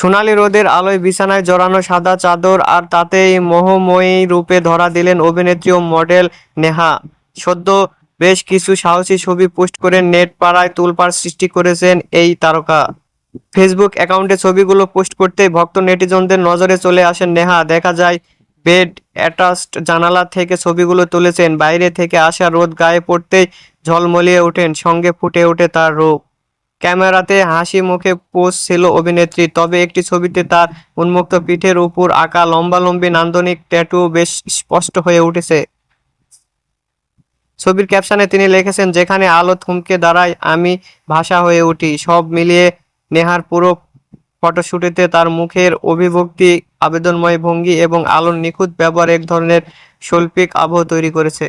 সোনালী রোদের আলোয় বিছানায় জড়ানো সাদা চাদর, আর তাতেই মোহময়ী রূপে ধরা দিলেন অভিনেত্রী ও মডেল নেহা। সদ্য বেশ কিছু সাহসী ছবি পোস্ট করে নেট পাড়ায় তোলপাড় সৃষ্টি করেছেন এই তারকা। ফেসবুক অ্যাকাউন্টে ছবিগুলো পোস্ট করতেই ভক্ত নেটিজনদের নজরে চলে আসেন নেহা। দেখা যায় বেড অ্যাটাচড জানালা থেকে ছবিগুলো তুলেছেন। বাইরে থেকে আসা রোদ গায়ে পড়তেই ঝলমলিয়ে ওঠেন, সঙ্গে ফুটে ওঠে তার রূপ। ক্যামেরাতে হাসি মুখে পোজ ছিল অভিনেত্রী, তবে একটি ছবিতে তার উন্মুক্ত পিঠের উপর আঁকা লম্বালম্বি নান্দনিক ট্যাটু বেশ স্পষ্ট হয়ে উঠেছে। ছবির ক্যাপশনে তিনি লিখেছেন, যেখানে আলো থমকে দাঁড়ায় আমি ভাষা হয়ে উঠি। সব মিলিয়ে নেহার পুরো ফটোশুটেতে তার মুখের অভিব্যক্তি, আবেদনময় ভঙ্গি এবং আলোর নিখুঁত ব্যবহার এক ধরনের শৈল্পিক আবহ তৈরি করেছে।